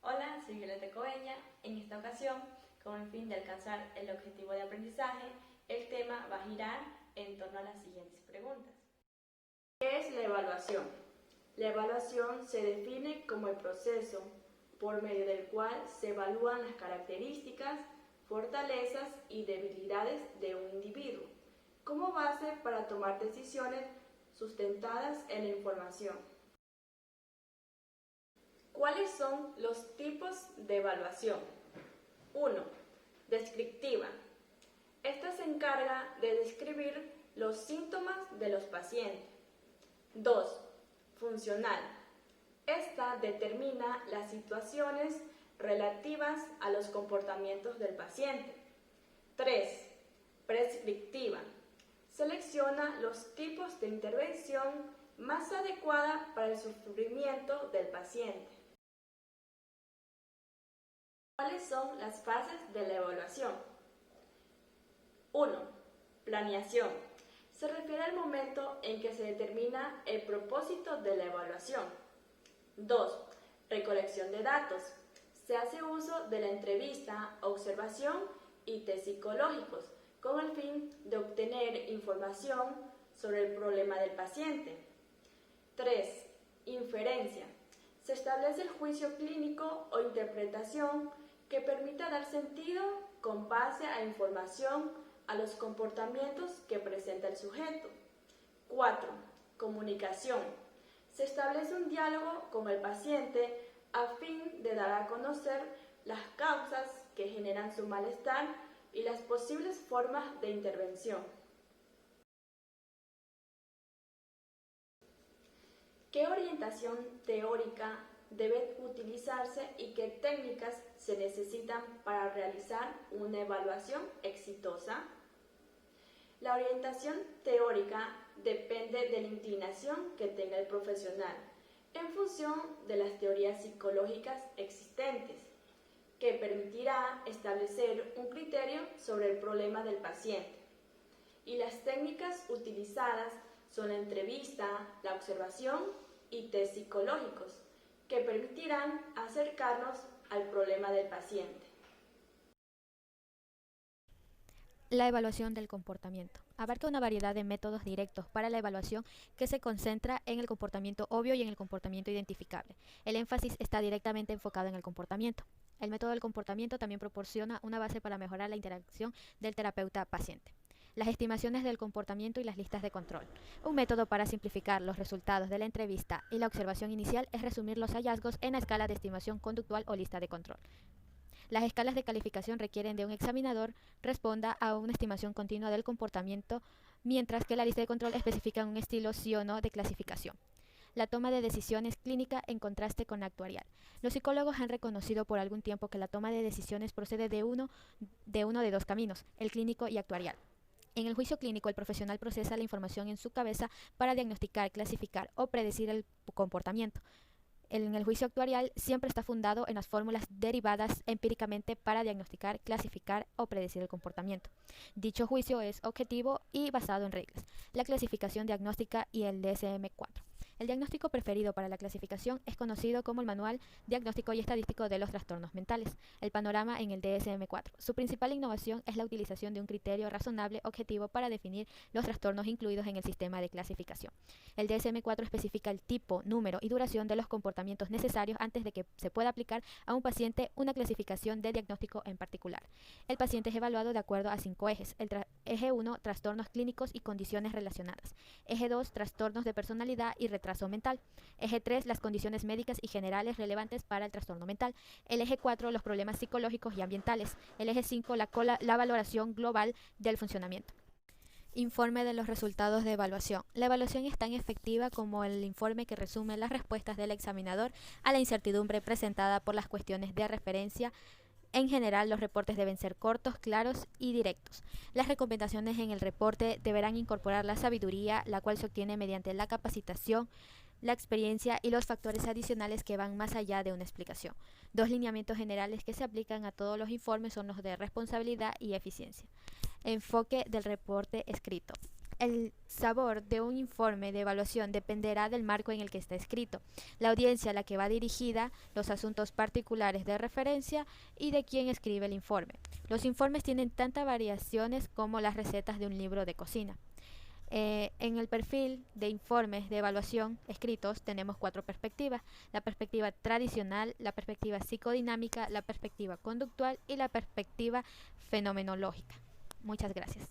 Hola, soy Violeta Coveña. En esta ocasión, con el fin de alcanzar el objetivo de aprendizaje, el tema va a girar en torno a las siguientes preguntas. ¿Qué es la evaluación? La evaluación se define como el proceso por medio del cual se evalúan las características, fortalezas y debilidades de un individuo, como base para tomar decisiones sustentadas en la información. ¿Cuáles son los tipos de evaluación? 1. Descriptiva. Esta se encarga de describir los síntomas de los pacientes. 2. Funcional. Esta determina las situaciones relativas a los comportamientos del paciente. 3. Prescriptiva. Selecciona los tipos de intervención más adecuada para el sufrimiento del paciente. ¿Cuáles son las fases de la evaluación? 1. Planeación. Se refiere al momento en que se determina el propósito de la evaluación. 2. Recolección de datos. Se hace uso de la entrevista, observación y test psicológicos con el fin de obtener información sobre el problema del paciente. 3. Inferencia. Se establece el juicio clínico o interpretación que permita dar sentido con base a información a los comportamientos que presenta el sujeto. 4. Comunicación. Se establece un diálogo con el paciente a fin de dar a conocer las causas que generan su malestar y las posibles formas de intervención. ¿Qué orientación teórica debe utilizarse y qué técnicas se necesitan para realizar una evaluación exitosa? La orientación teórica depende de la inclinación que tenga el profesional en función de las teorías psicológicas existentes, que permitirá establecer un criterio sobre el problema del paciente. Y las técnicas utilizadas son la entrevista, la observación y test psicológicos, que permitirán acercarnos al problema del paciente. La evaluación del comportamiento. Abarca una variedad de métodos directos para la evaluación que se concentra en el comportamiento obvio y en el comportamiento identificable. El énfasis está directamente enfocado en el comportamiento. El método del comportamiento también proporciona una base para mejorar la interacción del terapeuta-paciente. Las estimaciones del comportamiento y las listas de control. Un método para simplificar los resultados de la entrevista y la observación inicial es resumir los hallazgos en la escala de estimación conductual o lista de control. Las escalas de calificación requieren de un examinador responda a una estimación continua del comportamiento, mientras que la lista de control especifica un estilo sí o no de clasificación. La toma de decisiones clínica en contraste con la actuarial. Los psicólogos han reconocido por algún tiempo que la toma de decisiones procede de uno de dos caminos, el clínico y actuarial. En el juicio clínico, el profesional procesa la información en su cabeza para diagnosticar, clasificar o predecir el comportamiento. En el juicio actuarial siempre está fundado en las fórmulas derivadas empíricamente para diagnosticar, clasificar o predecir el comportamiento. Dicho juicio es objetivo y basado en reglas, la clasificación diagnóstica y el DSM-4. El diagnóstico preferido para la clasificación es conocido como el Manual Diagnóstico y Estadístico de los Trastornos Mentales, el panorama en el DSM-4. Su principal innovación es la utilización de un criterio razonable objetivo para definir los trastornos incluidos en el sistema de clasificación. El DSM-4 especifica el tipo, número y duración de los comportamientos necesarios antes de que se pueda aplicar a un paciente una clasificación de diagnóstico en particular. El paciente es evaluado de acuerdo a 5 ejes. Eje 1, trastornos clínicos y condiciones relacionadas. Eje 2, trastornos de personalidad y retraso mental. Eje 3, las condiciones médicas y generales relevantes para el trastorno mental. El eje 4, los problemas psicológicos y ambientales. El eje 5, la valoración global del funcionamiento. Informe de los resultados de evaluación. La evaluación es tan efectiva como el informe que resume las respuestas del examinador a la incertidumbre presentada por las cuestiones de referencia. En general, los reportes deben ser cortos, claros y directos. Las recomendaciones en el reporte deberán incorporar la sabiduría, la cual se obtiene mediante la capacitación, la experiencia y los factores adicionales que van más allá de una explicación. 2 lineamientos generales que se aplican a todos los informes son los de responsabilidad y eficiencia. Enfoque del reporte escrito. El sabor de un informe de evaluación dependerá del marco en el que está escrito, la audiencia a la que va dirigida, los asuntos particulares de referencia y de quién escribe el informe. Los informes tienen tantas variaciones como las recetas de un libro de cocina. En el perfil de informes de evaluación escritos tenemos 4 perspectivas: la perspectiva tradicional, la perspectiva psicodinámica, la perspectiva conductual y la perspectiva fenomenológica. Muchas gracias.